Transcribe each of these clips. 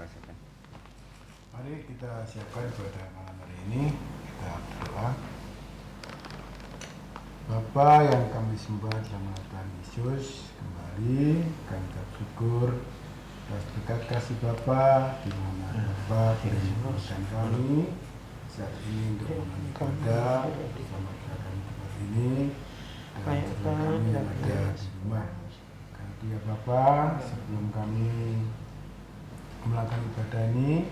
rasakan. Mari kita siapkan pada malam hari ini. Kita berdoa. Bapa yang kami sembah dalam nama Tuhan Yesus, kembali kami bersyukur atas berkat kasih Bapa, di mana Bapa boleh mempertemukan kami saat ini untuk mengalami ibadah bersama kami tempat ini dan juga kami yang ada di rumah. Karena dia Bapa, sebelum kami melakukan ibadah ini,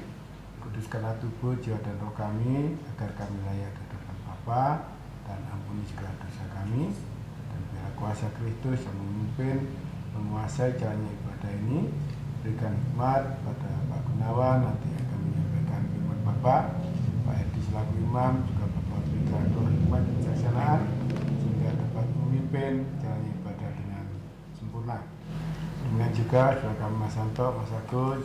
kuduskanlah tubuh, jiwa dan roh kami agar kami layak di hadapan Bapa, dan ampuni segala dosa kami, dan biarlah kuasa Kristus yang memimpin menguasai jalannya ibadah ini. Berikan hikmat pada Pak Gunawan nanti akan menyampaikan firman Bapak, Pak Edi selaku imam juga Bapak berikan roh hikmat dan kebijaksanaan sehingga dapat memimpin jalannya ibadah dengan sempurna. Demikian juga saudara kami Mas Santo, Mas Agus,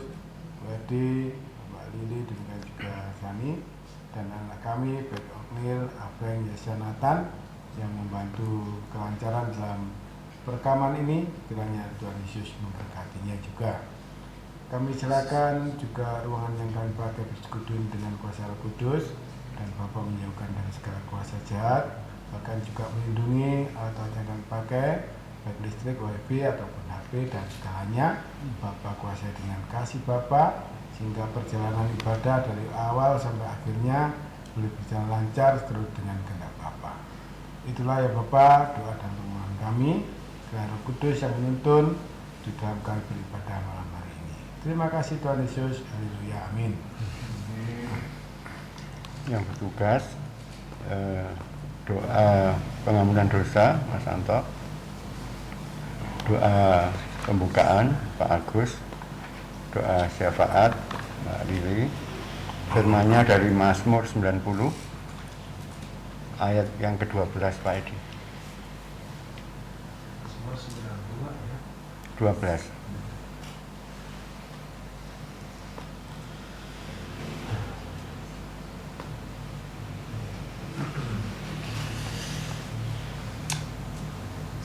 Pak Edi, Mbak Lili, demikian juga Sani dan anak kami baik Ognil, Abeng, Yesya, Nathan yang membantu kelancaran dalam perekaman ini. Kiranya Tuhan Yesus memberkatinya juga. Kami silakan juga ruangan yang kami pakai bersekutu dengan kuasa Roh Kudus, dan Bapa menjauhkan dari segala kuasa jahat, bahkan juga melindungi alat-alat yang kami pakai baik listrik, wifi ataupun HP dan segalanya. Bapa kuasai dengan kasih Bapa sehingga perjalanan ibadah dari awal sampai akhirnya boleh berjalan lancar terus dengan kehendak Bapa. Itulah ya Bapa doa dan permohonan kami, kiranya Roh Kudus yang menuntun di dalam kami beribadah malam hari ini. Terima kasih Tuhan Yesus, haleluya, amin. Yang bertugas doa pengampunan dosa Mas Santo, doa pembukaan Pak Agus, doa syafaat Mbak Lili, firmannya dari Mazmur 90 ayat yang ke-12 Pak Edi. 12.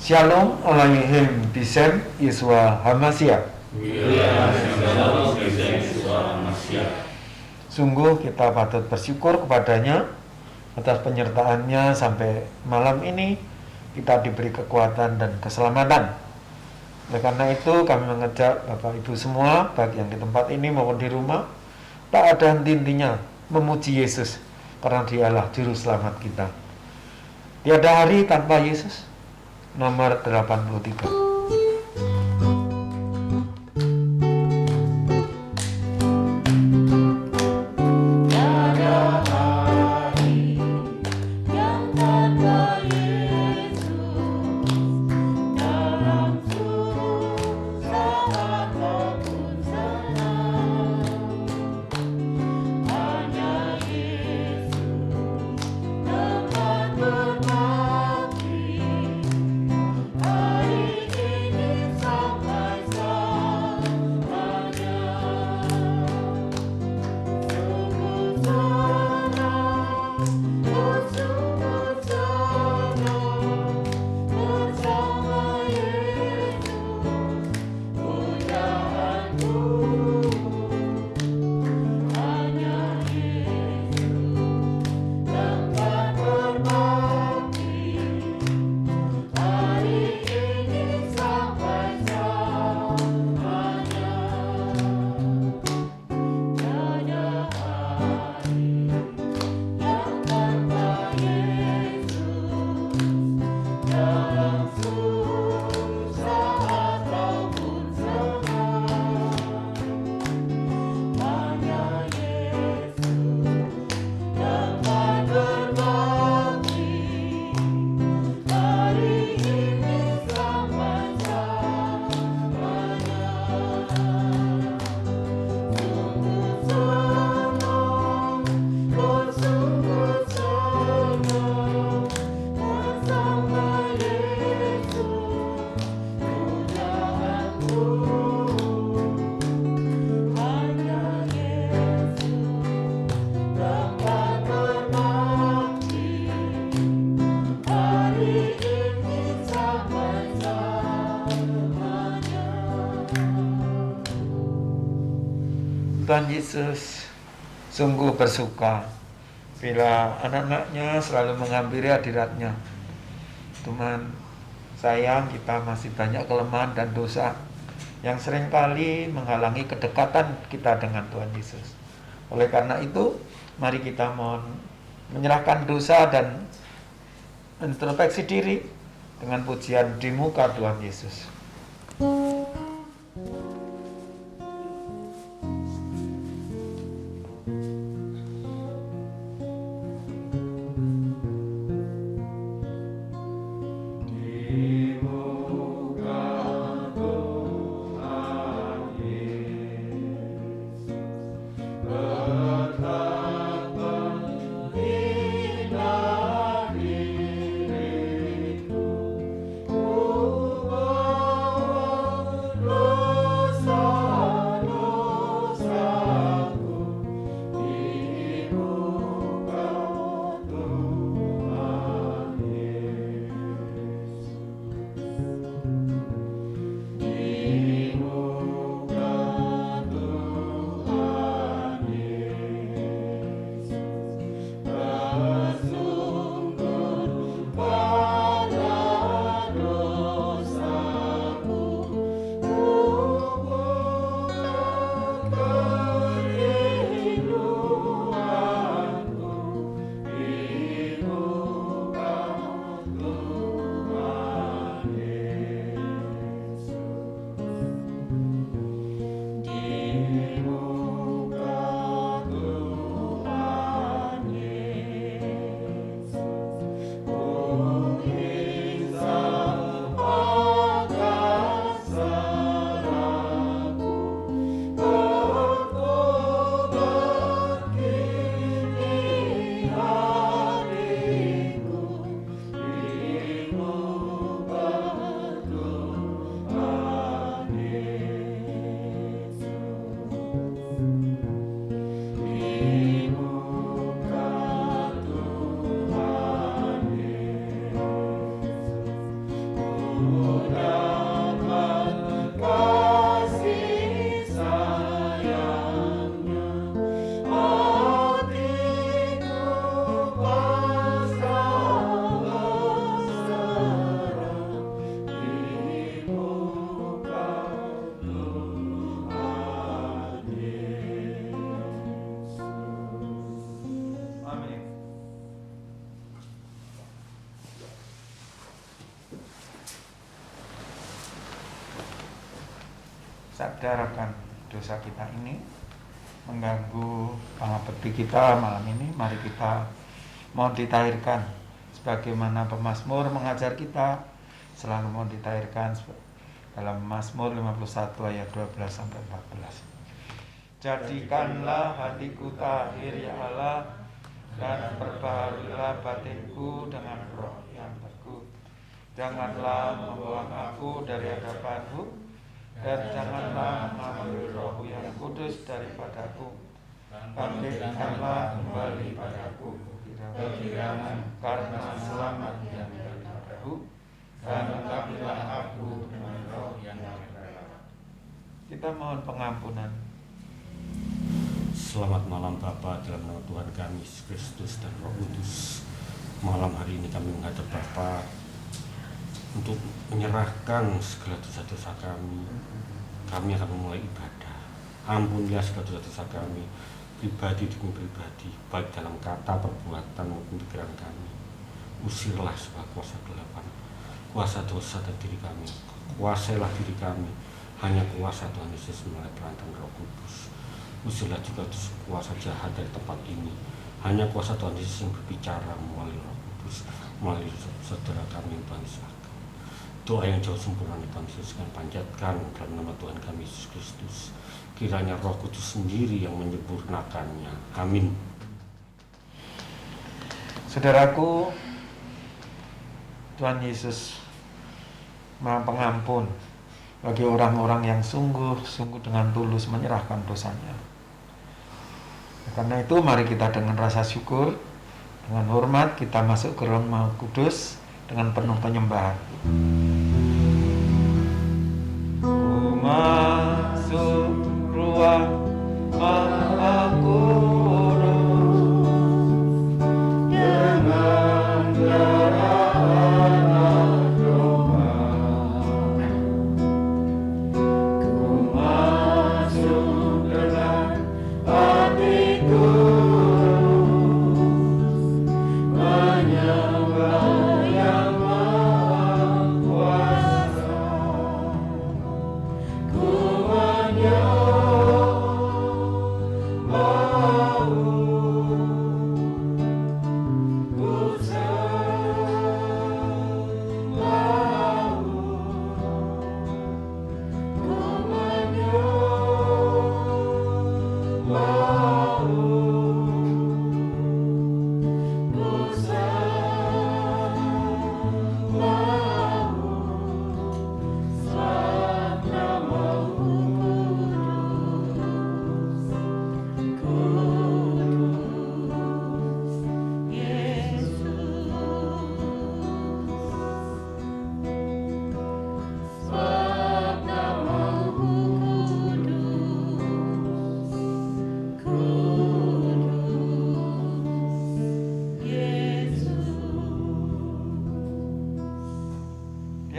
Shalom Alaikum Bisem Yesua Hamasiah. Sungguh kita patut bersyukur kepadanya atas penyertaannya sampai malam ini kita diberi kekuatan dan keselamatan. Oleh karena itu kami mengajak Bapak Ibu semua, baik yang di tempat ini maupun di rumah, tak ada henti-hentinya memuji Yesus karena Dialah juru selamat kita. Tiada hari tanpa Yesus. Nomor 83. Hari Tuhan Yesus sungguh bersuka bila anak-anaknya selalu menghampiri hadiratnya. Tuhan, sayang kita masih banyak kelemahan dan dosa yang seringkali menghalangi kedekatan kita dengan Tuhan Yesus. Oleh karena itu, mari kita mohon menyerahkan dosa dan introspeksi diri dengan pujian di muka Tuhan Yesus. Sadar akan dosa kita ini mengganggu pengabdi kita malam ini. Mari kita mohon ditahirkan sebagaimana pemazmur mengajar kita selalu mohon ditahirkan dalam Mazmur 51 ayat 12 sampai 14. Jadikanlah hatiku tahir ya Allah, dan perbaharulah batinku dengan roh yang teguh. Janganlah membuang aku dari hadapanmu, dan janganlah mengambil roh yang kudus daripadaku. Bangkitkanlah kembali padaku kegirangan karena selamat yang daripadamu, dan lengkapilah aku dengan roh yang rela. Kita mohon pengampunan. Selamat malam Bapa, dalam nama Tuhan kami Yesus Kristus dan Roh Kudus. Malam hari ini kami menghadap Bapa untuk menyerahkan segala dosa-dosa kami. Kami akan memulai ibadah. Ampunilah segala dosa-dosa kami, pribadi demi pribadi, baik dalam kata, perbuatan maupun pikiran kami. Usirlah segala kuasa kegelapan, kuasa dosa dan diri kami. Kuasailah diri kami, hanya kuasa Tuhan Yesus melalui perantaraan Roh Kudus. Usirlah juga kuasa jahat dari tempat ini, hanya kuasa Tuhan Yesus yang berbicara melalui Roh Kudus, melalui saudara kami yang Tuhan Yesus. Doa yang jauh sempurna Tuhan Yesus kami panjatkan dalam nama Tuhan kami Yesus Kristus. Kiranya Roh Kudus sendiri yang menyempurnakannya. Amin. Saudaraku, Tuhan Yesus Maha Pengampun bagi orang-orang yang sungguh-sungguh dengan tulus menyerahkan dosanya. Karena itu mari kita dengan rasa syukur, dengan hormat kita masuk ke ruang Maha Kudus dengan penuh penyembahan. Ku masuk ruang Maha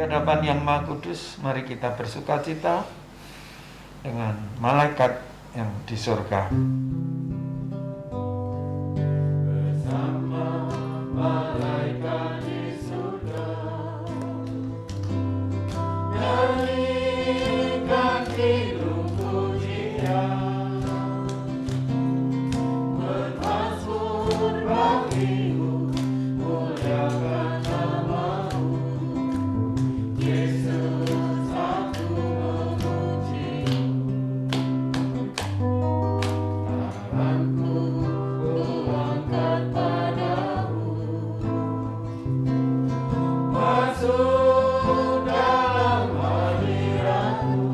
hadapan Yang Maha Kudus, mari kita bersukacita dengan malaikat yang di surga. Bersama malaikat di surga, nyanyikan hidung pujian, bermasmur bagimu, muliakan namamu, Yesus aku memujimu. Tanganku kuangkat padamu, masuk dalam hadiratmu,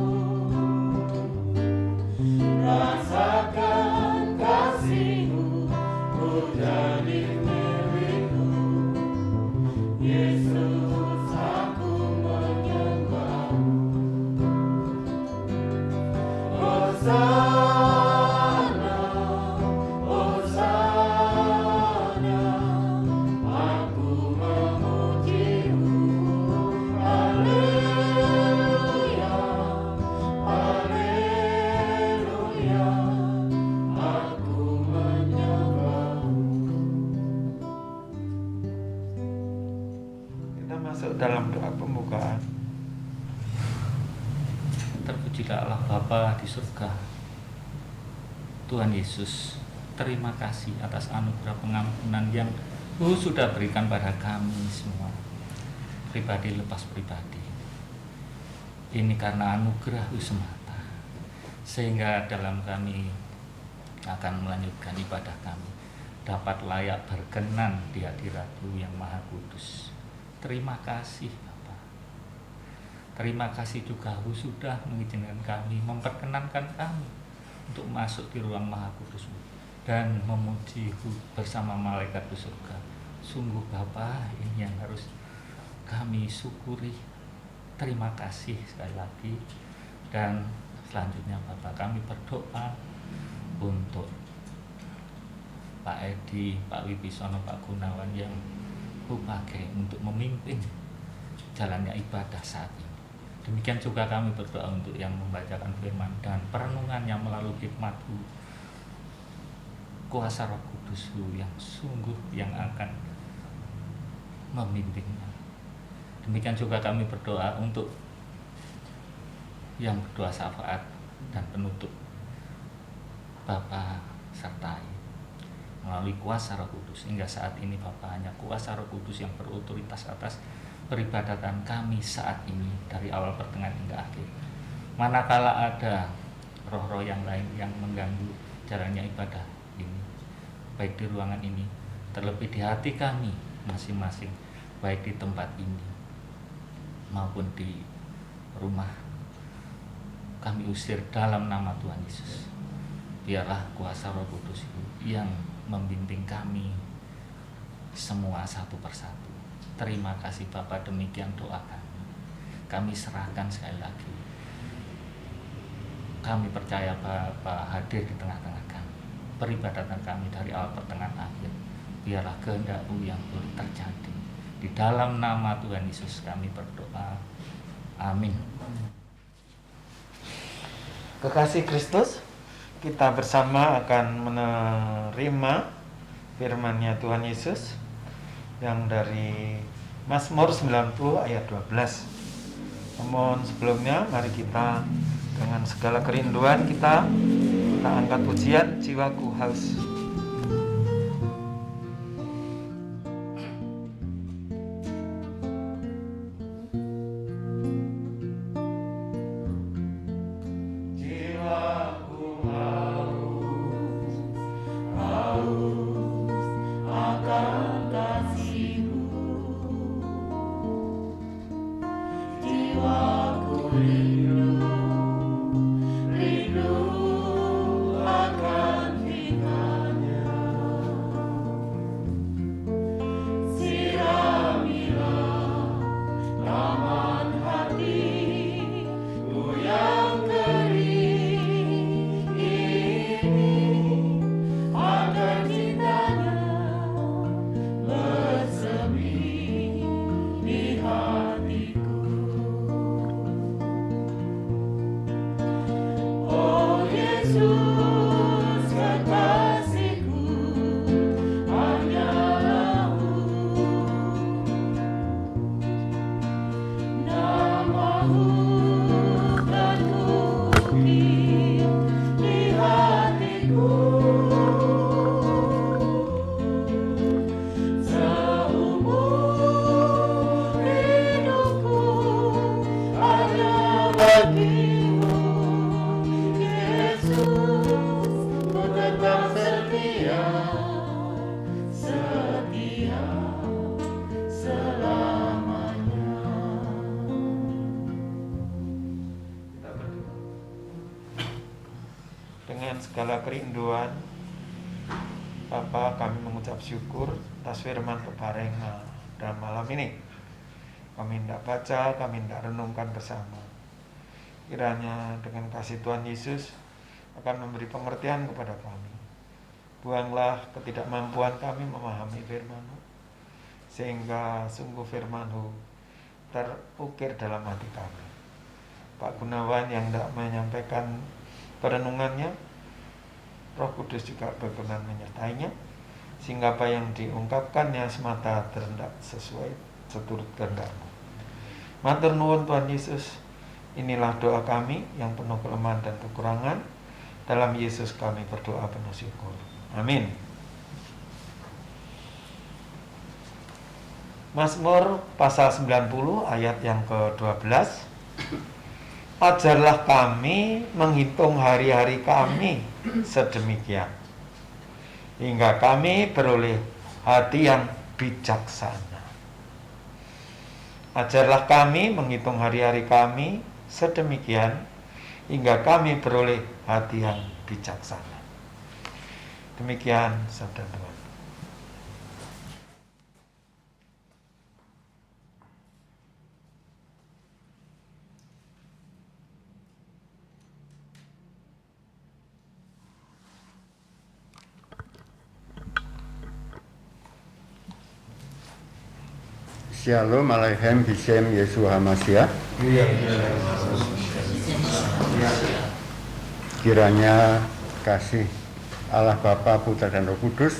rasakan kasihmu, ku jadi milikmu, Yesus aku menyembahmu. Hosana, Hosana, aku memujimu. Haleluya, Haleluya, aku menyembahmu. Kita masuk dalam doa pembukaan. Terpujilah Allah Bapa di surga. Tuhan Yesus, terima kasih atas anugerah pengampunan yang sudah berikan pada kami semua, pribadi lepas pribadi. Ini karena anugerah semata, sehingga dalam kami akan melanjutkan ibadah kami dapat layak berkenan di hadirat-Mu yang Maha Kudus. Terima kasih Bapa. Terima kasih juga sudah mengizinkan kami, memperkenankan kami untuk masuk di ruang Maha Kudus dan memuji bersama malaikat di surga. Sungguh Bapa, ini yang harus kami syukuri. Terima kasih sekali lagi. Dan selanjutnya Bapak, kami berdoa untuk Pak Edi, Pak Wibisono, Pak Gunawan yang Ku pakai untuk memimpin jalannya ibadah saat ini. Demikian juga kami berdoa untuk yang membacakan firman dan perenungannya melalui hikmat-Mu, kuasa Roh Kudus-Mu yang sungguh yang akan memimpinnya. Demikian juga kami berdoa untuk yang berdoa syafaat dan penutup, Bapa sertai melalui kuasa Roh Kudus. Hingga saat ini Bapa, hanya kuasa Roh Kudus yang berotoritas atas peribadatan kami saat ini dari awal pertengahan hingga akhir. Manakala ada roh-roh yang lain yang mengganggu jalannya ibadah ini, baik di ruangan ini, terlebih di hati kami masing-masing, baik di tempat ini maupun di rumah, kami usir dalam nama Tuhan Yesus. Biarlah kuasa Roh Kudus itu yang membimbing kami semua satu persatu. Terima kasih Bapa, demikian doa kami. Kami serahkan sekali lagi. Kami percaya Bapa hadir di tengah-tengah kami. Peribadatan kami dari awal pertengahan akhir, biarlah kehendak-Mu yang boleh terjadi. Di dalam nama Tuhan Yesus kami berdoa. Amin. Kekasih Kristus, kita bersama akan menerima firman-Nya Tuhan Yesus yang dari Mazmur 90 ayat 12. Namun sebelumnya mari kita dengan segala kerinduan kita angkat pujian Jiwaku Haus. Rindu akan kita. Yesus kekasihku, hanyalah-Mu. Nama-Mu kan kuukir di hatiku. Seumur hidupku hanya bagimu, Yesus, ku tetap setia, setia selamanya. Dengan segala kerinduan, Bapa, kami mengucap syukur atas firman pebarengan dalam malam ini. Kami hendak baca, kami hendak renungkan bersama. Kiranya dengan kasih Tuhan Yesus akan memberi pengertian kepada kami. Buanglah ketidakmampuan kami memahami firman-Mu, sehingga sungguh firman-Mu terukir dalam hati kami. Pak Gunawan yang hendak menyampaikan perenungannya, Roh Kudus juga berkenan menyertainya, sehingga apa yang diungkapkannya semata terhendak sesuai seturut kehendak-Mu. Matur nuwun Tuhan Yesus. Inilah doa kami yang penuh kelemahan dan kekurangan. Dalam Yesus kami berdoa penuh syukur. Amin. Mazmur pasal 90 ayat yang ke-12. Ajarlah kami menghitung hari-hari kami sedemikian, hingga kami beroleh hati yang bijaksana. Ajarlah kami menghitung hari-hari kami sedemikian, hingga kami beroleh hati yang bijaksana. Demikian sabda Tuhan. Shalom Aleichem Bishem Yeshua HaMashiach. Kiranya kasih Allah Bapa, Putra dan Roh Kudus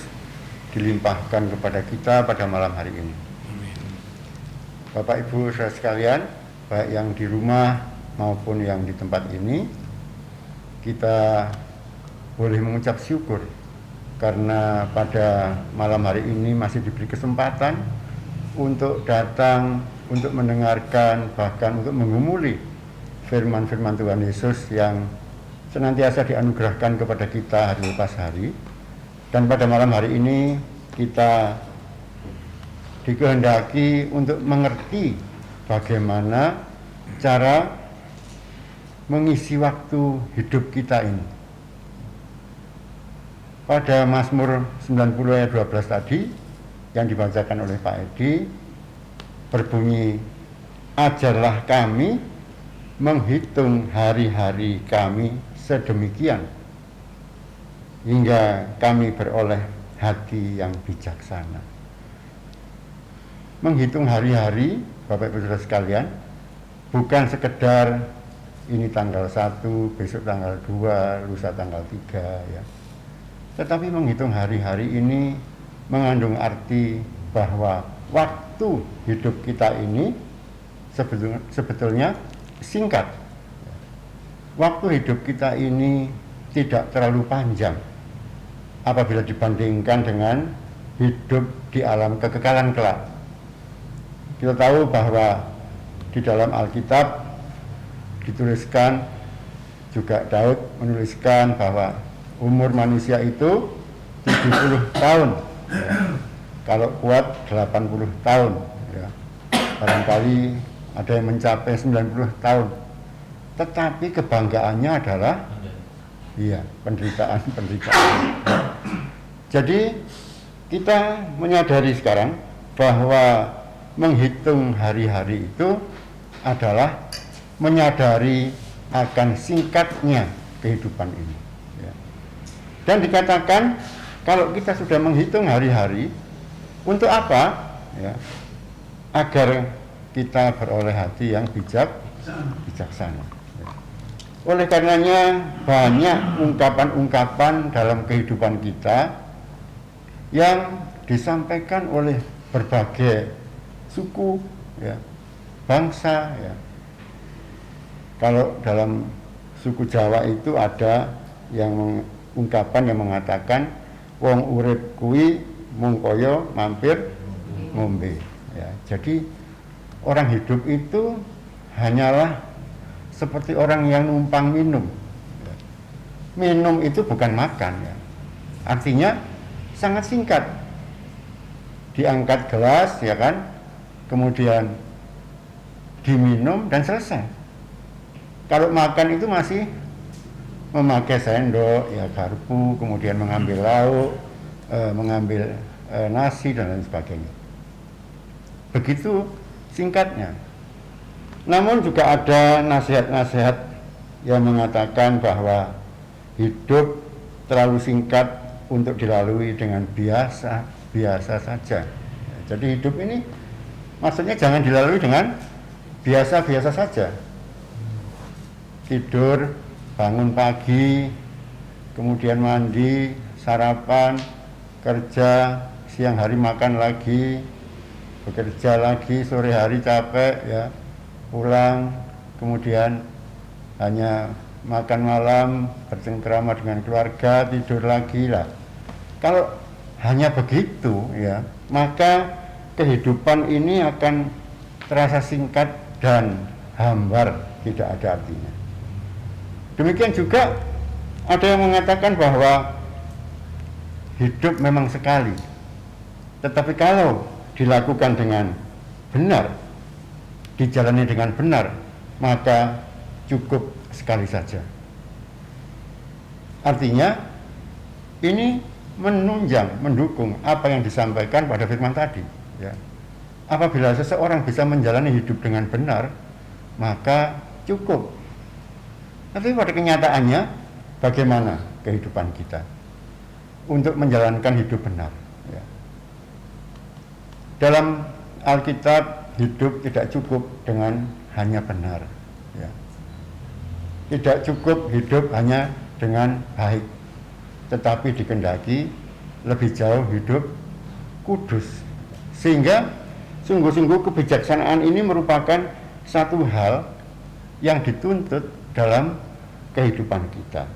dilimpahkan kepada kita pada malam hari ini. Bapak Ibu saudara sekalian, baik yang di rumah maupun yang di tempat ini, kita boleh mengucap syukur karena pada malam hari ini masih diberi kesempatan untuk datang, untuk mendengarkan, bahkan untuk mengumuli firman-firman Tuhan Yesus yang senantiasa dianugerahkan kepada kita hari lepas hari. Dan pada malam hari ini kita dikehendaki untuk mengerti bagaimana cara mengisi waktu hidup kita ini. Pada Mazmur 90 ayat 12 tadi yang dibacakan oleh Pak Edi berbunyi, ajarlah kami menghitung hari-hari kami sedemikian, hingga kami beroleh hati yang bijaksana. Menghitung hari-hari, Bapak Ibu Saudara sekalian, bukan sekedar ini tanggal 1, besok tanggal 2, lusa tanggal 3 ya. Tetapi menghitung hari-hari ini mengandung arti bahwa waktu hidup kita ini sebetulnya singkat. Waktu hidup kita ini tidak terlalu panjang apabila dibandingkan dengan hidup di alam kekekalan kelak. Kita tahu bahwa di dalam Alkitab dituliskan, juga Daud menuliskan bahwa umur manusia itu 70 tahun. Ya. Kalau kuat 80 tahun ya. Barangkali ada yang mencapai 90 tahun. Tetapi kebanggaannya adalah penderitaan. Jadi kita menyadari sekarang bahwa menghitung hari-hari itu adalah menyadari akan singkatnya kehidupan ini ya. Dan dikatakan kalau kita sudah menghitung hari-hari, untuk apa? Ya, agar kita beroleh hati yang bijaksana. Ya. Oleh karenanya banyak ungkapan-ungkapan dalam kehidupan kita yang disampaikan oleh berbagai suku, ya, bangsa, ya. Kalau dalam suku Jawa itu ada yang ungkapan yang mengatakan wong urip kuwi mung kaya mampir ngombe, ya. Jadi orang hidup itu hanyalah seperti orang yang numpang minum. Minum itu bukan makan, ya. Artinya sangat singkat. Diangkat gelas, ya kan, kemudian diminum dan selesai. Kalau makan itu masih memakai sendok, ya, garpu, kemudian mengambil lauk, mengambil nasi dan lain sebagainya. Begitu singkatnya. Namun juga ada nasihat-nasihat yang mengatakan bahwa hidup terlalu singkat untuk dilalui dengan biasa saja. Jadi hidup ini maksudnya jangan dilalui dengan biasa-biasa saja. Tidur, bangun pagi, kemudian mandi, sarapan, kerja, siang hari makan lagi, bekerja lagi, sore hari capek, ya, pulang, kemudian hanya makan malam, bercengkrama dengan keluarga, tidur lagi lah. Kalau hanya begitu, ya, maka kehidupan ini akan terasa singkat dan hambar, tidak ada artinya. Demikian juga ada yang mengatakan bahwa hidup memang sekali, tetapi kalau dilakukan dengan benar, dijalani dengan benar, maka cukup sekali saja. Artinya ini menunjang, mendukung apa yang disampaikan pada firman tadi, ya. Apabila seseorang bisa menjalani hidup dengan benar, maka cukup. Tapi pada kenyataannya bagaimana kehidupan kita untuk menjalankan hidup benar, ya. Dalam Alkitab, hidup tidak cukup dengan hanya benar, ya. Tidak cukup hidup hanya dengan baik, tetapi dikehendaki lebih jauh hidup kudus. Sehingga sungguh-sungguh kebijaksanaan ini merupakan satu hal yang dituntut dalam kehidupan kita.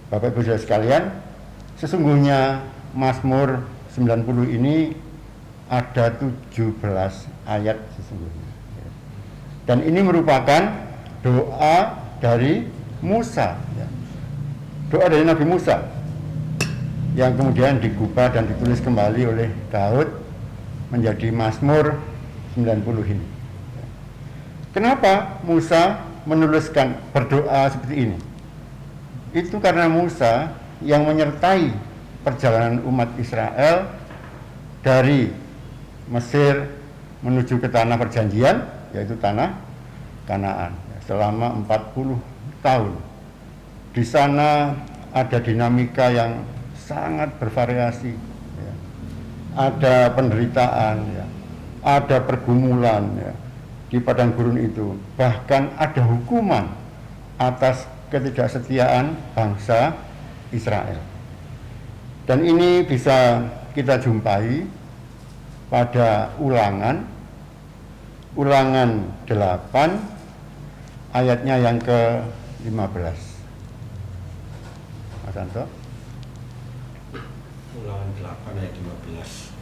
Bapak Ibu Saudara sekalian, sesungguhnya Mazmur 90 ini ada 17 ayat sesungguhnya. Dan ini merupakan doa dari Musa, ya. Doa dari Nabi Musa yang kemudian digubah dan ditulis kembali oleh Daud menjadi Mazmur 90 ini. Kenapa Musa menuliskan berdoa seperti ini? Itu karena Musa yang menyertai perjalanan umat Israel dari Mesir menuju ke tanah perjanjian, yaitu tanah Kanaan, selama 40 tahun. Di sana ada dinamika yang sangat bervariasi, ya. Ada penderitaan, ya. Ada pergumulan, ya, di padang gurun itu. Bahkan ada hukuman atas ketidaksetiaan bangsa Israel. Dan ini bisa kita jumpai pada Ulangan 8 ayatnya yang ke-15. Mas Anto. Ulangan 8 ayat 15.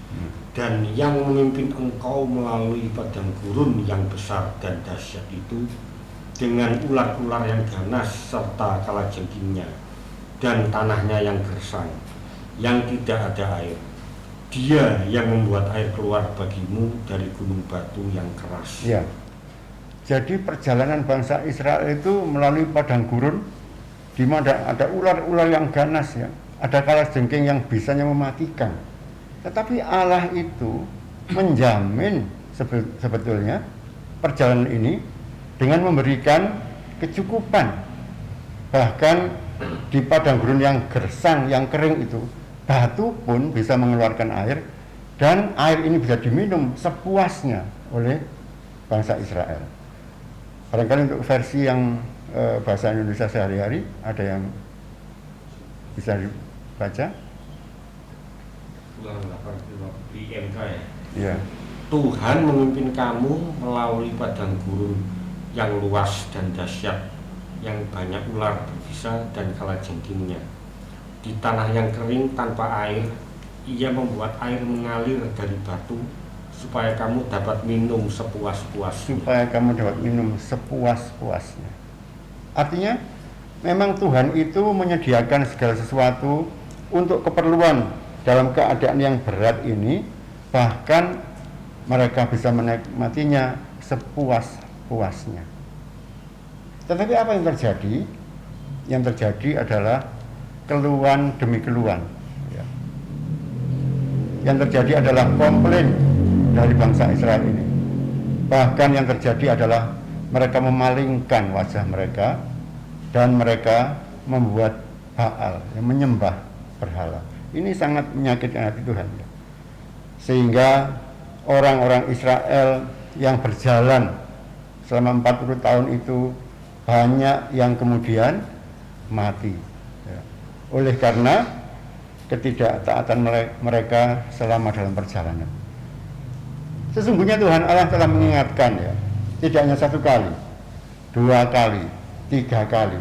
Dan yang memimpin engkau melalui padang gurun yang besar dan dahsyat itu dengan ular-ular yang ganas serta kalajengkingnya dan tanahnya yang gersang yang tidak ada air. Dia yang membuat air keluar bagimu dari gunung batu yang keras. Ya. Jadi perjalanan bangsa Israel itu melalui padang gurun di mana ada ular-ular yang ganas, ya. Ada kalajengking yang bisanya mematikan. Tetapi Allah itu menjamin sebetulnya perjalanan ini dengan memberikan kecukupan. Bahkan di padang gurun yang gersang, yang kering itu, batu pun bisa mengeluarkan air, dan air ini bisa diminum sepuasnya oleh bangsa Israel. Barangkali untuk versi yang bahasa Indonesia sehari-hari, ada yang bisa dibaca? Ulang 8 di MK ya. Ya. Tuhan memimpin kamu melalui padang gurun yang luas dan dahsyat, yang banyak ular berbisa dan kalajengkingnya. Di tanah yang kering tanpa air, Ia membuat air mengalir dari batu, supaya kamu dapat minum sepuas-puasnya. Supaya kamu dapat minum sepuas-puasnya. Artinya, memang Tuhan itu menyediakan segala sesuatu untuk keperluan dalam keadaan yang berat ini, bahkan mereka bisa menikmatinya sepuas-puasnya. Tetapi apa yang terjadi? Yang terjadi adalah keluhan demi keluhan. Ya. Yang terjadi adalah komplain dari bangsa Israel ini. Bahkan yang terjadi adalah mereka memalingkan wajah mereka dan mereka membuat Baal, yang menyembah berhala. Ini sangat menyakitkan hati Tuhan. Ya. Sehingga orang-orang Israel yang berjalan selama 40 tahun itu banyak yang kemudian mati ya. Oleh karena ketidaktaatan mereka selama dalam perjalanan. Sesungguhnya Tuhan Allah telah mengingatkan ya, tidak hanya 1 kali, 2 kali, 3 kali,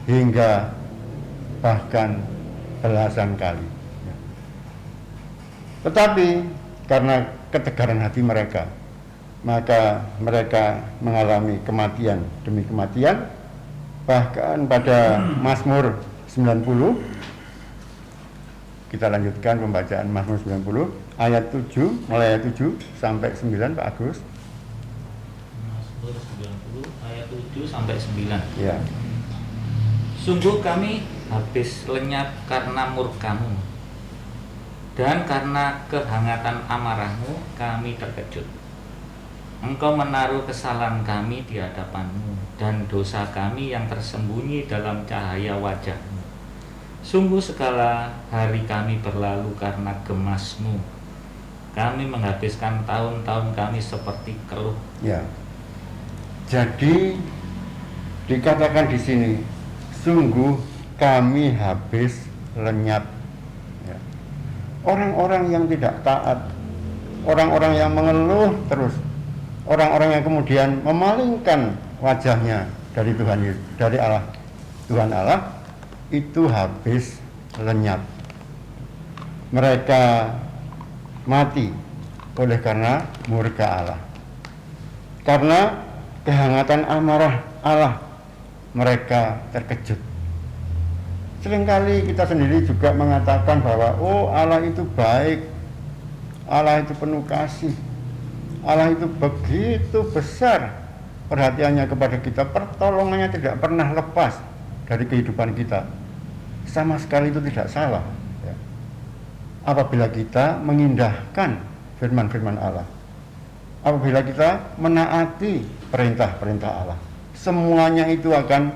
hingga bahkan belasan kali ya. Tetapi karena ketegaran hati mereka, maka mereka mengalami kematian demi kematian. Bahkan pada Mazmur 90, kita lanjutkan pembacaan Mazmur 90 ayat 7, mulai ayat 7 sampai 9, Pak Agus. Mazmur 90 ayat 7 sampai 9. Ya. Sungguh kami habis lenyap karena murka-Mu, dan karena kehangatan amarah-Mu kami terkejut. Engkau menaruh kesalahan kami di hadapan-Mu, dan dosa kami yang tersembunyi dalam cahaya wajah-Mu. Sungguh segala hari kami berlalu karena gemas-Mu. Kami menghabiskan tahun-tahun kami seperti keluh. Ya. Jadi dikatakan di sini, sungguh kami habis lenyap. Ya. Orang-orang yang tidak taat, orang-orang yang mengeluh terus, orang-orang yang kemudian memalingkan wajahnya dari Tuhan, dari Allah, Tuhan Allah, itu habis lenyap. Mereka mati oleh karena murka Allah. Karena kehangatan amarah Allah, mereka terkejut. Seringkali kita sendiri juga mengatakan bahwa oh, Allah itu baik, Allah itu penuh kasih, Allah itu begitu besar perhatiannya kepada kita, pertolongannya tidak pernah lepas dari kehidupan kita. Sama sekali itu tidak salah ya. Apabila kita mengindahkan firman-firman Allah, apabila kita menaati perintah-perintah Allah, semuanya itu akan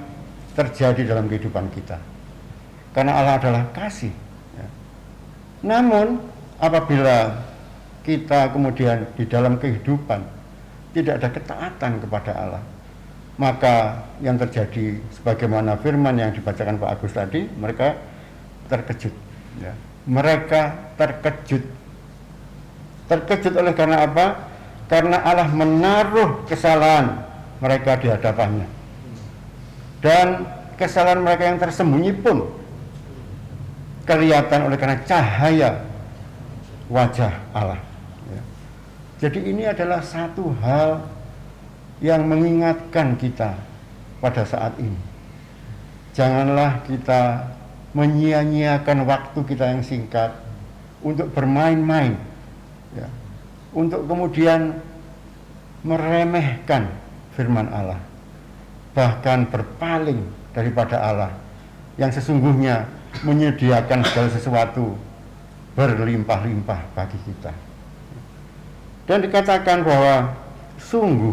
terjadi dalam kehidupan kita, karena Allah adalah kasih ya. Namun apabila kita kemudian di dalam kehidupan tidak ada ketaatan kepada Allah, maka yang terjadi sebagaimana firman yang dibacakan Pak Agus tadi, mereka terkejut ya. Mereka terkejut oleh karena apa? Karena Allah menaruh kesalahan mereka di hadapannya, dan kesalahan mereka yang tersembunyi pun kelihatan oleh karena cahaya wajah Allah. Jadi ini adalah satu hal yang mengingatkan kita pada saat ini. Janganlah kita menyia-nyiakan waktu kita yang singkat untuk bermain-main ya, untuk kemudian meremehkan firman Allah, bahkan berpaling daripada Allah yang sesungguhnya menyediakan segala sesuatu berlimpah-limpah bagi kita. Dan dikatakan bahwa sungguh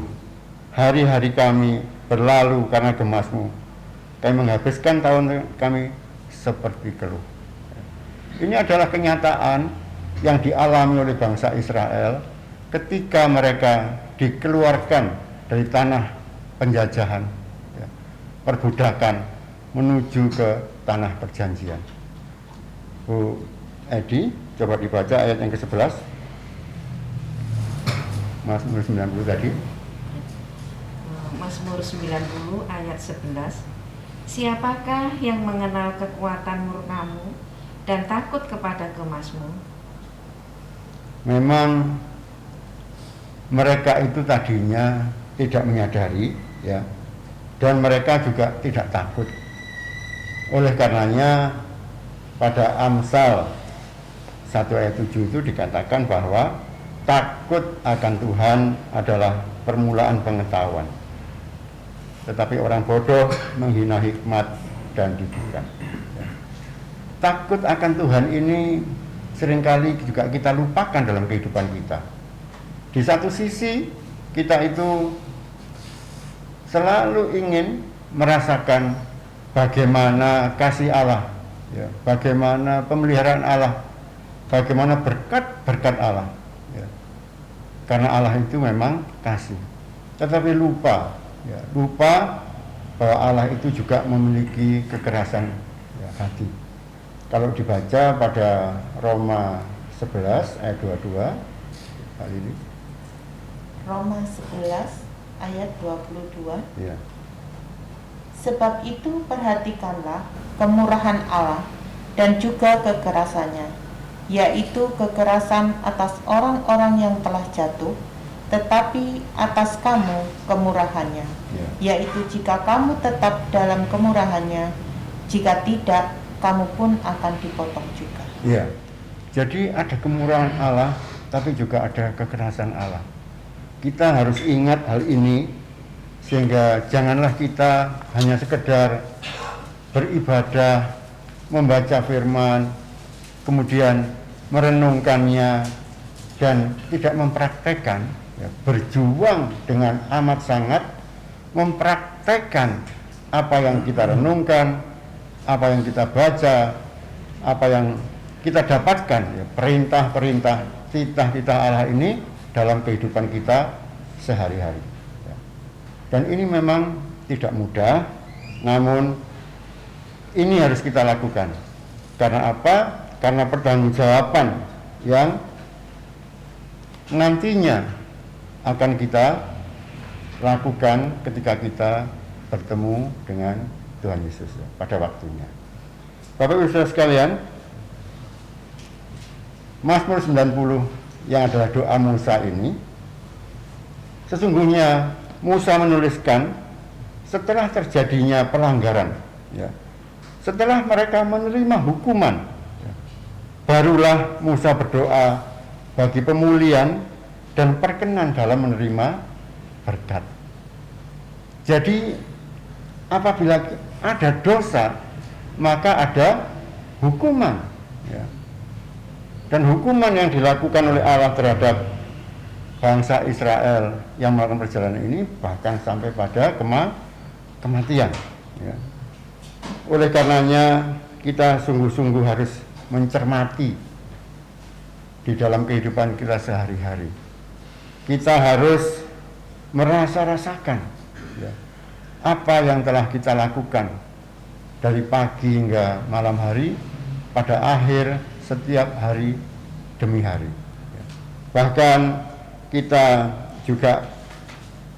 hari-hari kami berlalu karena gemas-Mu, kami menghabiskan tahun kami seperti keluh. Ini adalah kenyataan yang dialami oleh bangsa Israel ketika mereka dikeluarkan dari tanah penjajahan ya. perbudakan menuju ke tanah perjanjian. Bu Edi, coba dibaca ayat yang ke-11. Mazmur 90 tadi. Mazmur 90 ayat 11. Siapakah yang mengenal kekuatan murkamu dan takut kepada kemasmu? Memang mereka itu tadinya tidak menyadari, ya, dan mereka juga tidak takut. Oleh karenanya pada Amsal 1 ayat 7 itu dikatakan bahwa takut akan Tuhan adalah permulaan pengetahuan, tetapi orang bodoh menghina hikmat dan didikan. Takut akan Tuhan ini seringkali juga kita lupakan dalam kehidupan kita. Di satu sisi kita itu selalu ingin merasakan bagaimana kasih Allah, ya, bagaimana pemeliharaan Allah, bagaimana berkat-berkat Allah, ya. Karena Allah itu memang kasih, tetapi lupa bahwa Allah itu juga memiliki kekerasan, ya, hati. Kalau dibaca pada Roma 11 ayat 22 kali ini. Roma 11 ayat 22. Ya. Sebab itu perhatikanlah kemurahan Allah dan juga kekerasannya, yaitu kekerasan atas orang-orang yang telah jatuh, tetapi atas kamu kemurahannya, yaitu jika kamu tetap dalam kemurahannya, jika tidak, kamu pun akan dipotong juga. Ya, jadi ada kemurahan Allah, tapi juga ada kekerasan Allah. Kita harus ingat hal ini, sehingga janganlah kita hanya sekedar beribadah, membaca firman, kemudian merenungkannya, dan tidak mempraktekkan, ya, berjuang dengan amat sangat, mempraktekkan apa yang kita renungkan, apa yang kita baca, apa yang kita dapatkan, ya, perintah-perintah, titah-titah Allah ini dalam kehidupan kita sehari-hari, ya. Dan ini memang tidak mudah, namun ini harus kita lakukan. Karena apa? Karena pertanggungjawaban yang nantinya akan kita lakukan ketika kita bertemu dengan Tuhan Yesus, ya, pada waktunya. Bapak Ibu Saudara sekalian, Mazmur 90 yang adalah doa Musa ini, sesungguhnya Musa menuliskan setelah terjadinya pelanggaran, ya, setelah mereka menerima hukuman, ya, barulah Musa berdoa bagi pemulihan dan perkenan dalam menerima berkat. Jadi apabila ada dosa, maka ada hukuman, ya. Dan hukuman yang dilakukan oleh Allah terhadap bangsa Israel yang melakukan perjalanan ini bahkan sampai pada kematian, ya. Oleh karenanya kita sungguh-sungguh harus mencermati di dalam kehidupan kita sehari-hari. Kita harus merasa-rasakan, ya, apa yang telah kita lakukan dari pagi hingga malam hari, pada akhir setiap hari demi hari, ya. Bahkan kita juga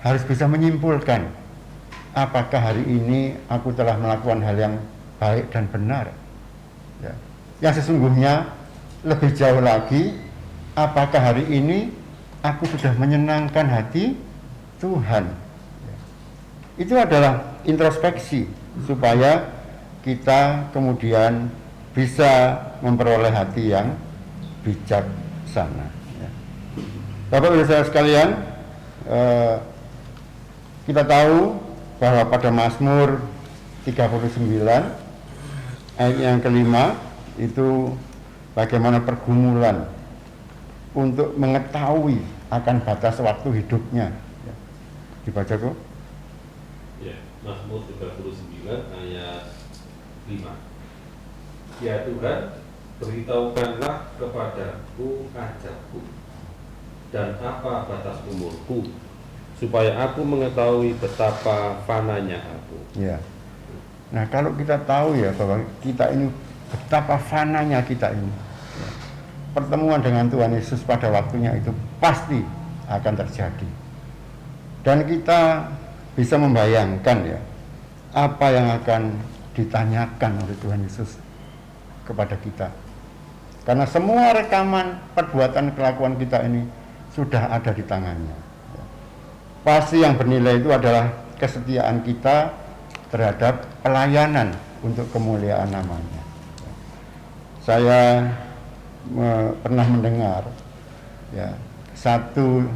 harus bisa menyimpulkan, apakah hari ini aku telah melakukan hal yang baik dan benar, ya. Yang sesungguhnya lebih jauh lagi, apakah hari ini aku sudah menyenangkan hati Tuhan. Itu adalah introspeksi supaya kita kemudian bisa memperoleh hati yang bijaksana, ya. Bapak Ibu Saudara sekalian, kita tahu bahwa pada Mazmur 39 ayat yang kelima itu bagaimana pergumulan untuk mengetahui akan batas waktu hidupnya, ya. Dibaca kok. Ya, Mazmur 39 ayat 5. Ya Tuhan, beritahukanlah kepadaku ajalku dan apa batas umurku, supaya aku mengetahui betapa fananya aku. Ya. Nah, kalau kita tahu ya bahwa kita ini betapa fananya kita ini, ya, pertemuan dengan Tuhan Yesus pada waktunya itu pasti akan terjadi. Dan kita bisa membayangkan ya apa yang akan ditanyakan oleh Tuhan Yesus kepada kita. Karena semua rekaman perbuatan kelakuan kita ini sudah ada di tangannya. Pasti yang bernilai itu adalah kesetiaan kita terhadap pelayanan untuk kemuliaan namanya. Saya pernah mendengar ya satu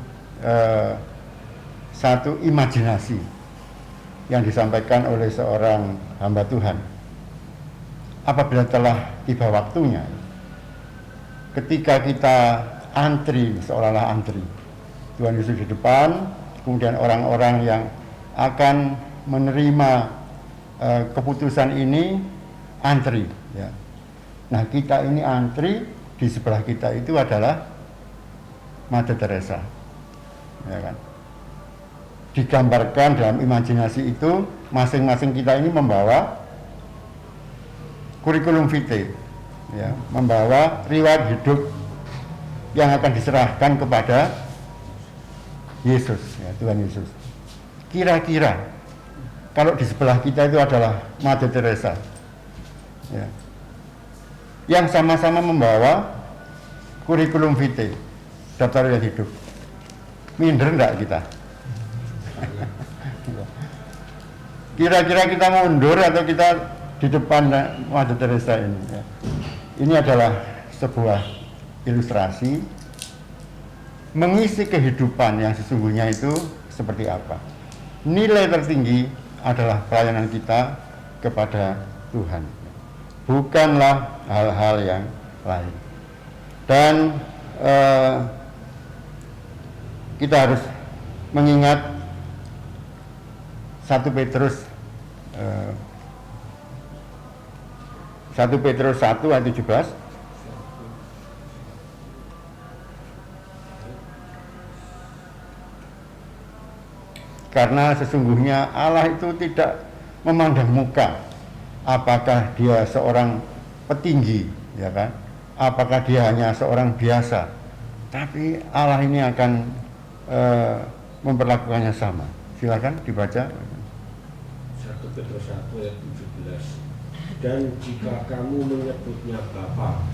imajinasi yang disampaikan oleh seorang hamba Tuhan. Apabila telah tiba waktunya, ketika kita antri, seolah-olah antri, Tuhan Yesus di depan, kemudian orang-orang yang akan menerima keputusan ini antri, ya. Nah, kita ini antri, di sebelah kita itu adalah Mother Teresa, ya kan? Digambarkan dalam imajinasi itu, masing-masing kita ini membawa kurikulum vitae, ya, membawa riwayat hidup yang akan diserahkan kepada Yesus, ya, Tuhan Yesus. Kira-kira kalau di sebelah kita itu adalah Mother Teresa, ya, yang sama-sama membawa kurikulum vitae, daftar riwayat hidup, minder enggak kita? Kira-kira kita mundur atau kita di depan Mother Teresa ini, ya. Ini adalah sebuah ilustrasi mengisi kehidupan yang sesungguhnya itu seperti apa. Nilai tertinggi adalah pelayanan kita kepada Tuhan, bukanlah hal-hal yang lain. Dan kita harus mengingat 1 Petrus 1 ayat 17. Karena sesungguhnya Allah itu tidak memandang muka, apakah dia seorang petinggi, ya kan? Apakah dia hanya seorang biasa, tapi Allah ini akan memperlakukannya sama. Silakan dibaca. 1 Petrus 1 ayat 17. Dan jika kamu menyebutnya Bapa,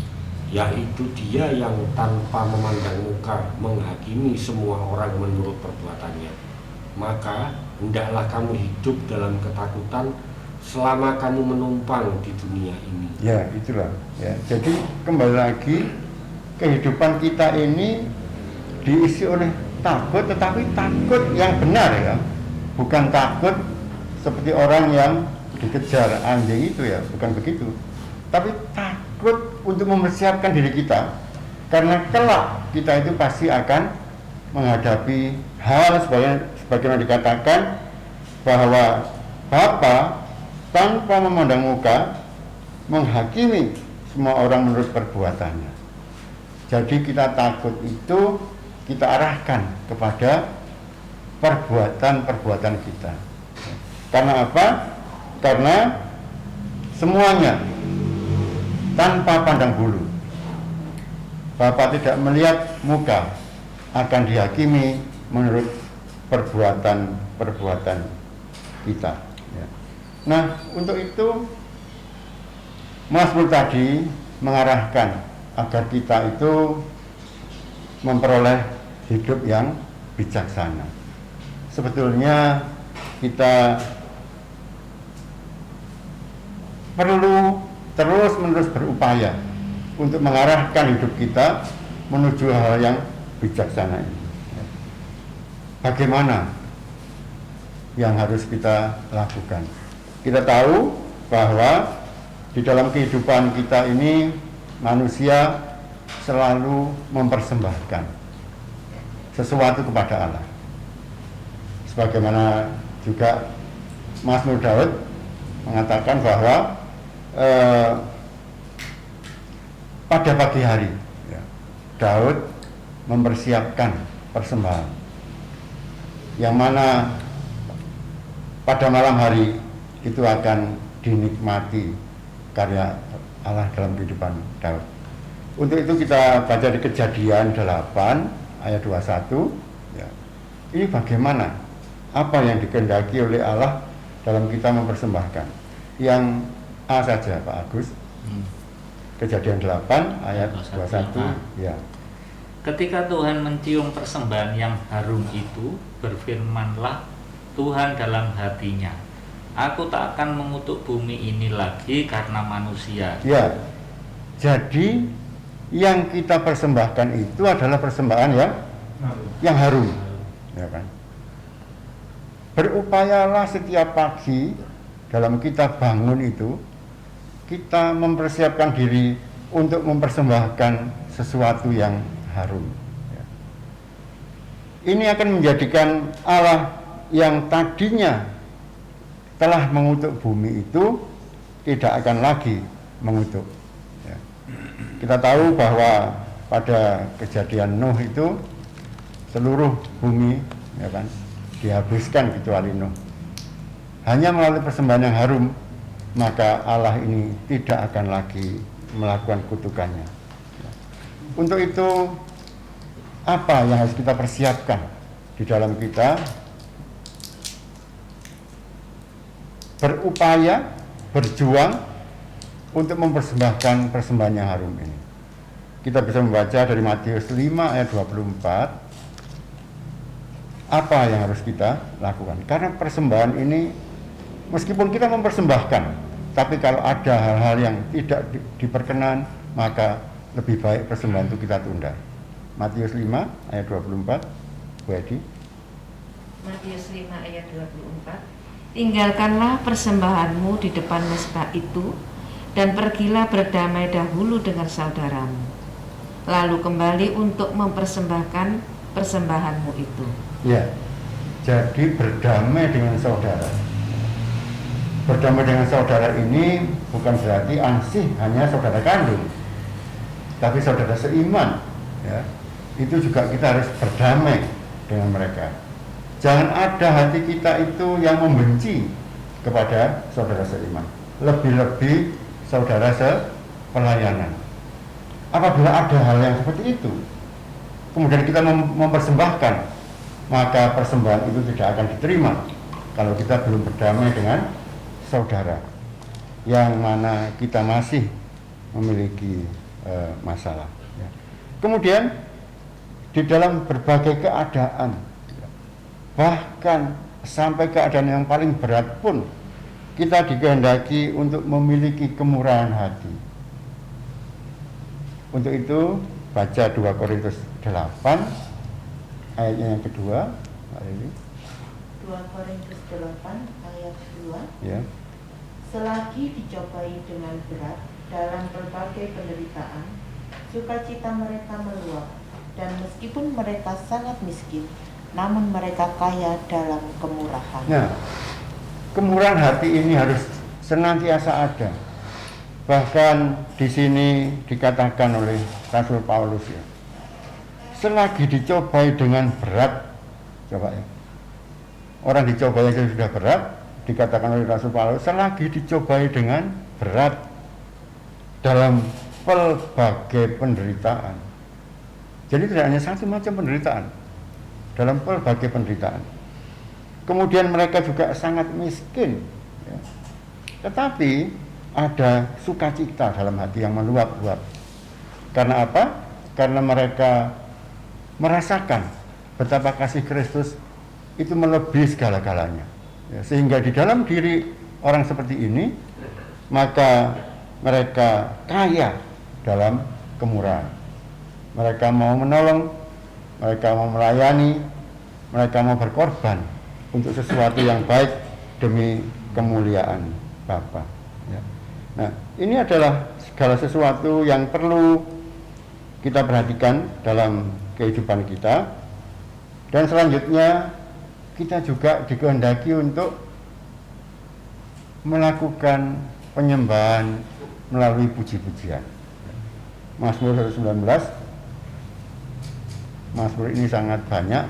yaitu Dia yang tanpa memandang muka menghakimi semua orang menurut perbuatannya, maka hendaklah kamu hidup dalam ketakutan selama kamu menumpang di dunia ini. Ya, itulah. Ya, jadi kembali lagi, kehidupan kita ini diisi oleh takut, tetapi takut yang benar, ya, bukan takut seperti orang yang dikejar anjing itu, ya, bukan begitu. Tapi takut untuk mempersiapkan diri kita, karena kelak kita itu pasti akan menghadapi hal sebagaimana dikatakan bahwa Bapa tanpa memandang muka menghakimi semua orang menurut perbuatannya. Jadi kita takut itu kita arahkan kepada perbuatan-perbuatan kita. Karena apa? Karena semuanya tanpa pandang bulu. Bapa tidak melihat muka, akan dihakimi menurut perbuatan-perbuatan kita. Ya. Nah, untuk itu Mazmur tadi mengarahkan agar kita itu memperoleh hidup yang bijaksana. Sebetulnya kita perlu terus-menerus berupaya untuk mengarahkan hidup kita menuju hal yang bijaksana ini. Bagaimana yang harus kita lakukan? Kita tahu bahwa di dalam kehidupan kita ini manusia selalu mempersembahkan sesuatu kepada Allah. Sebagaimana juga Mazmur Daud mengatakan bahwa pada pagi hari, ya, Daud mempersiapkan persembahan, yang mana pada malam hari itu akan dinikmati karya Allah dalam kehidupan Daud. Untuk itu kita baca di Kejadian 8 ayat 21 ya. Ini bagaimana apa yang dikehendaki oleh Allah dalam kita mempersembahkan. Yang A saja Pak Agus. Kejadian 8 ayat 21 ya. Ketika Tuhan mencium persembahan yang harum itu, berfirmanlah Tuhan dalam hatinya, aku tak akan mengutuk bumi ini lagi karena manusia. Ya, jadi yang kita persembahkan itu adalah persembahan yang harum, ya kan? Berupayalah setiap pagi dalam kita bangun itu, kita mempersiapkan diri untuk mempersembahkan sesuatu yang harum. Ya. Ini akan menjadikan Allah yang tadinya telah mengutuk bumi itu tidak akan lagi mengutuk. Ya. Kita tahu bahwa pada kejadian Nuh itu seluruh bumi ya kan dihabiskan kecuali Nuh. Hanya melalui persembahan yang harum maka Allah ini tidak akan lagi melakukan kutukannya. Ya. Untuk itu apa yang harus kita persiapkan di dalam kita? Berupaya, berjuang untuk mempersembahkan persembahan yang harum ini. Kita bisa membaca dari Matius 5 ayat 24. Apa yang harus kita lakukan? Karena persembahan ini, meskipun kita mempersembahkan, tapi kalau ada hal-hal yang tidak diperkenan, maka lebih baik persembahan itu kita tunda. Matius 5 ayat 24, Bu Edi. Matius 5 ayat 24. Tinggalkanlah persembahanmu di depan mezbah itu dan pergilah berdamai dahulu dengan saudaramu. Lalu kembali untuk mempersembahkan persembahanmu itu. Ya, jadi berdamai dengan saudara. Berdamai dengan saudara ini bukan berarti ansih hanya saudara kandung, tapi saudara seiman. Ya, itu juga kita harus berdamai dengan mereka. Jangan ada hati kita itu yang membenci kepada saudara seiman, lebih-lebih saudara sepelayanan. Apabila ada hal yang seperti itu, kemudian kita mempersembahkan, maka persembahan itu tidak akan diterima kalau kita belum berdamai dengan saudara yang mana kita masih memiliki masalah. Ya. Kemudian di dalam berbagai keadaan, bahkan sampai keadaan yang paling berat pun, kita dikehendaki untuk memiliki kemurahan hati. Untuk itu baca 2 Korintus 8 ayatnya yang kedua. 2 Korintus 8 ayat 2. Ya. Selagi dicobai dengan berat dalam berbagai penderitaan, sukacita mereka meluap, dan meskipun mereka sangat miskin, namun mereka kaya dalam kemurahan. Nah, kemurahan hati ini harus senantiasa ada. Bahkan di sini dikatakan oleh Rasul Paulus ya, selagi dicobai dengan berat, coba ya, orang dicobai saja sudah berat, dikatakan oleh Rasul Paulus, selagi dicobai dengan berat dalam pelbagai penderitaan. Jadi tidak hanya satu macam penderitaan, dalam pelbagai penderitaan. Kemudian mereka juga sangat miskin, ya. Tetapi ada sukacita dalam hati yang meluap-luap. Karena apa? Karena mereka merasakan betapa kasih Kristus itu melebihi segala-galanya, ya. Sehingga di dalam diri orang seperti ini, maka mereka kaya dalam kemurahan. Mereka mau menolong, mereka mau melayani, mereka mau berkorban untuk sesuatu yang baik demi kemuliaan Bapa. Ya. Nah, ini adalah segala sesuatu yang perlu kita perhatikan dalam kehidupan kita. Dan selanjutnya kita juga dikehendaki untuk melakukan penyembahan melalui puji-pujian. Mazmur 119. Mazmur ini sangat banyak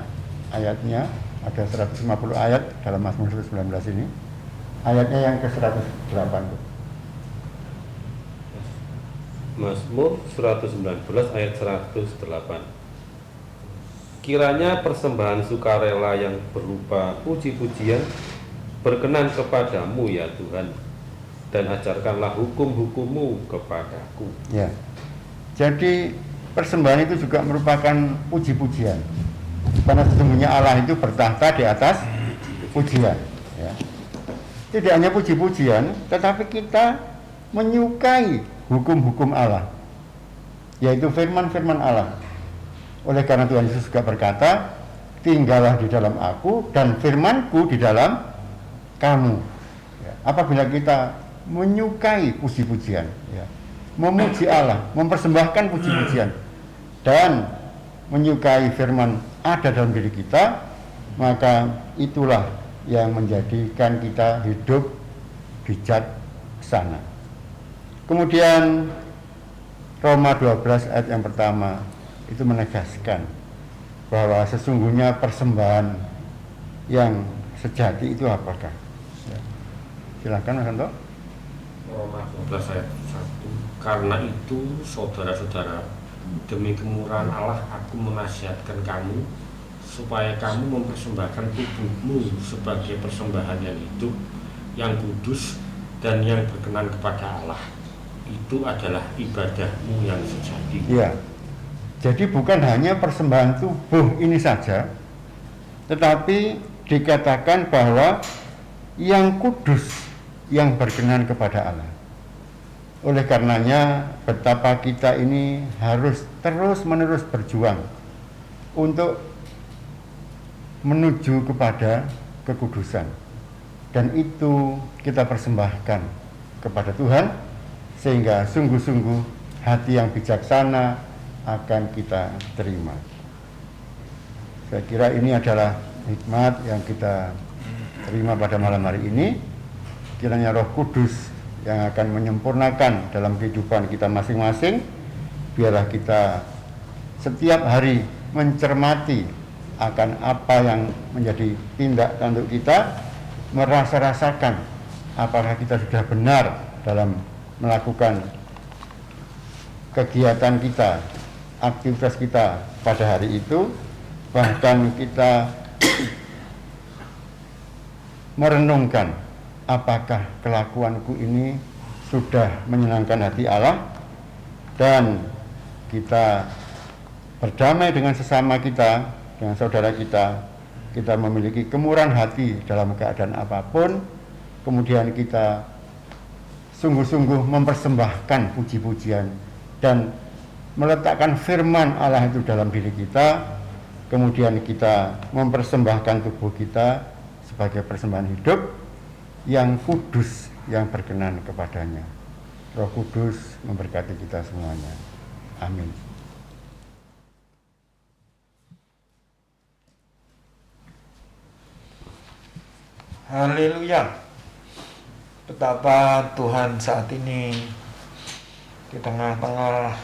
ayatnya, ada 150 ayat dalam Mazmur 119 ini. ayatnya yang ke-108 tuh. Mazmur 119 ayat 108. Kiranya persembahan sukarela yang berupa puji-pujian berkenan kepadamu ya Tuhan, dan ajarkanlah hukum-hukum-Mu kepadaku. Ya. Jadi persembahan itu juga merupakan puji-pujian. Karena sesungguhnya Allah itu bertahta di atas pujian, ya. Tidak hanya puji-pujian, tetapi kita menyukai hukum-hukum Allah, yaitu firman-firman Allah. Oleh karena Tuhan Yesus juga berkata, tinggallah di dalam aku dan firmanku di dalam kamu. Ya. Apabila kita menyukai puji-pujian, ya, memuji Allah, mempersembahkan puji-pujian, dan menyukai firman ada dalam diri kita, maka itulah yang menjadikan kita hidup bijaksana. Kemudian Roma 12 ayat yang pertama itu menegaskan bahwa sesungguhnya persembahan yang sejati itu apakah? Ya. Silakan Mas Anto. Roma 12 ayat 1. Karena itu saudara-saudara, demi kemurahan Allah aku menasihatkan kamu supaya kamu mempersembahkan tubuhmu sebagai persembahan yang hidup, yang kudus, dan yang berkenan kepada Allah. Itu adalah ibadahmu yang sejati. Ya. Jadi bukan hanya persembahan tubuh ini saja, tetapi dikatakan bahwa yang kudus, yang berkenan kepada Allah. Oleh karenanya betapa kita ini harus terus-menerus berjuang untuk menuju kepada kekudusan. Dan itu kita persembahkan kepada Tuhan, sehingga sungguh-sungguh hati yang bijaksana akan kita terima. Saya kira ini adalah hikmat yang kita terima pada malam hari ini. Kiranya Roh Kudus yang akan menyempurnakan dalam kehidupan kita masing-masing. Biarlah kita setiap hari mencermati akan apa yang menjadi tindak tanduk kita, merasa-rasakan apakah kita sudah benar dalam melakukan kegiatan kita, aktivitas kita pada hari itu, bahkan kita merenungkan apakah kelakuanku ini sudah menyenangkan hati Allah, dan kita berdamai dengan sesama kita, dengan saudara kita, kita memiliki kemurahan hati dalam keadaan apapun, kemudian kita sungguh-sungguh mempersembahkan puji-pujian dan meletakkan firman Allah itu dalam diri kita, kemudian kita mempersembahkan tubuh kita sebagai persembahan hidup yang kudus, yang berkenan kepadanya. Roh Kudus memberkati kita semuanya. Amin. Haleluya. Betapa Tuhan saat ini di tengah-tengah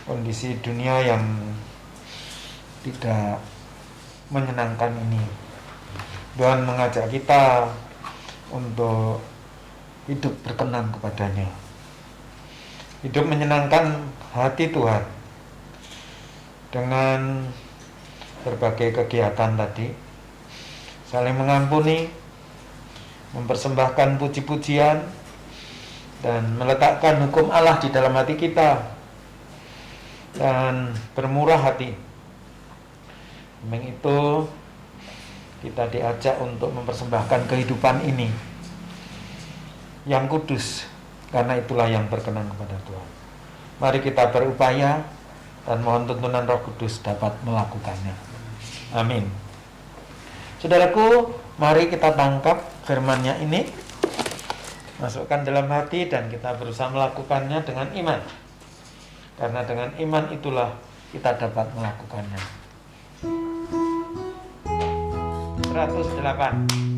kondisi dunia yang tidak menyenangkan ini, Tuhan mengajak kita untuk hidup berkenan kepadanya, hidup menyenangkan hati Tuhan dengan berbagai kegiatan tadi, saling mengampuni, mempersembahkan puji-pujian, dan meletakkan hukum Allah di dalam hati kita, dan bermurah hati. Demi itu kita diajak untuk mempersembahkan kehidupan ini yang kudus, karena itulah yang berkenan kepada Tuhan. Mari kita berupaya dan mohon tuntunan Roh Kudus dapat melakukannya. Amin. Saudaraku, mari kita tangkap firman-Nya ini, masukkan dalam hati, dan kita berusaha melakukannya dengan iman. Karena dengan iman itulah kita dapat melakukannya. 108.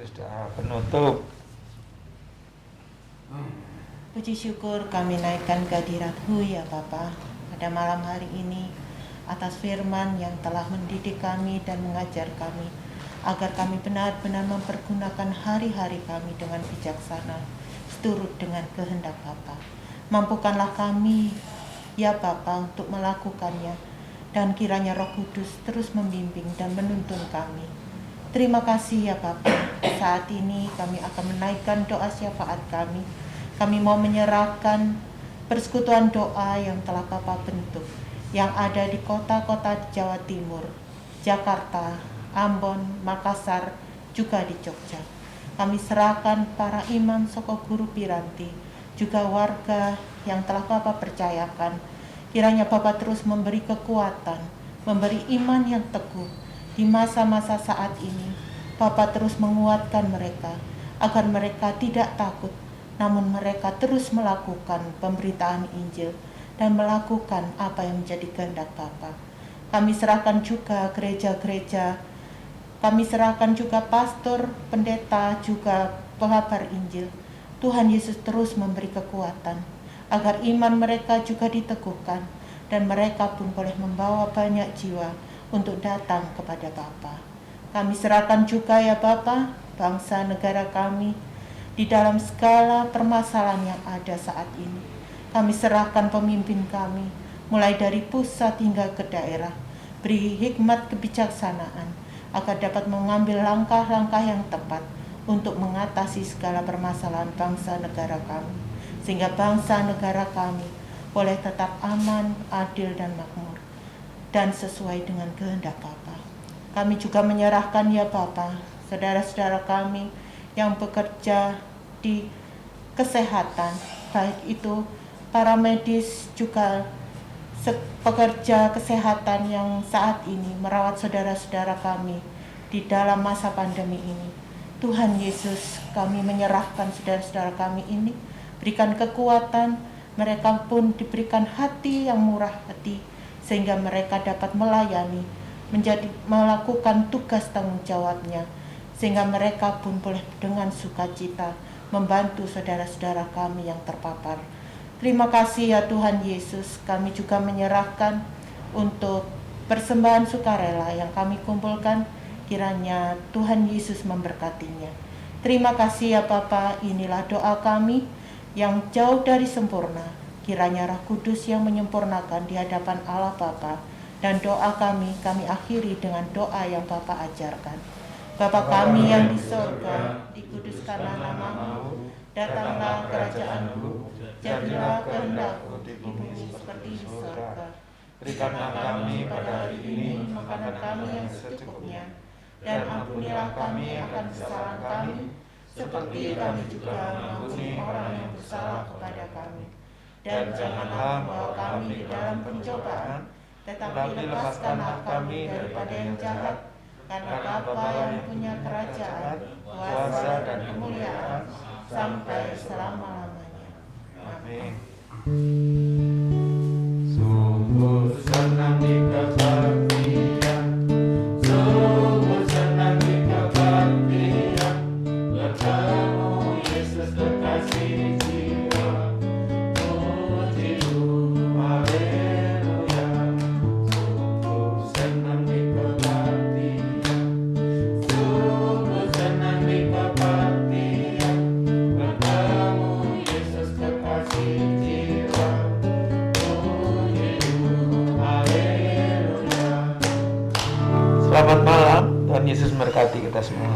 Terus doa penutup. Puji syukur kami naikkan kehadirat-Mu ya Bapa pada malam hari ini atas firman yang telah mendidik kami dan mengajar kami agar kami benar-benar mempergunakan hari-hari kami dengan bijaksana seturut dengan kehendak Bapa. Mampukanlah kami ya Bapa untuk melakukannya dan kiranya Roh Kudus terus membimbing dan menuntun kami. Terima kasih ya Bapa. Saat ini kami akan menaikkan doa syafaat kami. Kami mau menyerahkan persekutuan doa yang telah Bapa bentuk, yang ada di kota-kota di Jawa Timur, Jakarta, Ambon, Makassar, juga di Jogja. Kami serahkan para imam Soko Guru Piranti, juga warga yang telah Bapa percayakan. Kiranya Bapa terus memberi kekuatan, memberi iman yang teguh. Di masa-masa saat ini, Bapa terus menguatkan mereka, agar mereka tidak takut, namun mereka terus melakukan pemberitaan Injil dan melakukan apa yang menjadi kehendak Bapa. Kami serahkan juga gereja-gereja, kami serahkan juga pastor, pendeta, juga pengabar Injil. Tuhan Yesus terus memberi kekuatan, agar iman mereka juga diteguhkan, dan mereka pun boleh membawa banyak jiwa untuk datang kepada Bapa. Kami serahkan juga ya Bapa, bangsa negara kami, di dalam segala permasalahan yang ada saat ini. Kami serahkan pemimpin kami, mulai dari pusat hingga ke daerah. Beri hikmat kebijaksanaan, agar dapat mengambil langkah-langkah yang tepat untuk mengatasi segala permasalahan bangsa negara kami. Sehingga bangsa negara kami boleh tetap aman, adil, dan makmur, dan sesuai dengan kehendak Bapa. Kami juga menyerahkan ya Bapa, saudara-saudara kami yang bekerja di kesehatan, baik itu para medis juga pekerja kesehatan yang saat ini merawat saudara-saudara kami di dalam masa pandemi ini. Tuhan Yesus, kami menyerahkan saudara-saudara kami ini, berikan kekuatan, mereka pun diberikan hati yang murah hati, sehingga mereka dapat melayani, melakukan tugas tanggung jawabnya, sehingga mereka pun boleh dengan sukacita membantu saudara-saudara kami yang terpapar. Terima kasih ya Tuhan Yesus. Kami juga menyerahkan untuk persembahan sukarela yang kami kumpulkan, kiranya Tuhan Yesus memberkatinya. Terima kasih ya Bapa. Inilah doa kami yang jauh dari sempurna, kiranya Roh Kudus yang menyempurnakan di hadapan Allah Bapa. Dan doa kami akhiri dengan doa yang Bapa ajarkan. Bapa kami yang di sorga, dikuduskanlah nama-Mu, datanglah kerajaan-Mu, jadilah kehendak-Mu di bumi seperti di sorga. Berikanlah kami pada hari ini makanan kami yang secukupnya, dan ampunilah kami akan kesalahan kami, seperti kami juga mengampuni orang yang bersalah kepada kami. Dan janganlah membawa kami di dalam pencobaan, tetapi lepaskanlah kami daripada yang jahat, karena Bapa yang punya kerajaan, kuasa, dan kemuliaan sampai selama-lamanya. Amin. Sungguh senang di kebaktian, sungguh senang di kebaktian, bertemu Yesus kekasih jiwa. Puji Tuhan, haleluya. Sungguh senang di kebaktian, sungguh senang di kebaktian, bertemu Yesus kekasih jiwa. Selamat malam, Tuhan Yesus memberkati kita semua.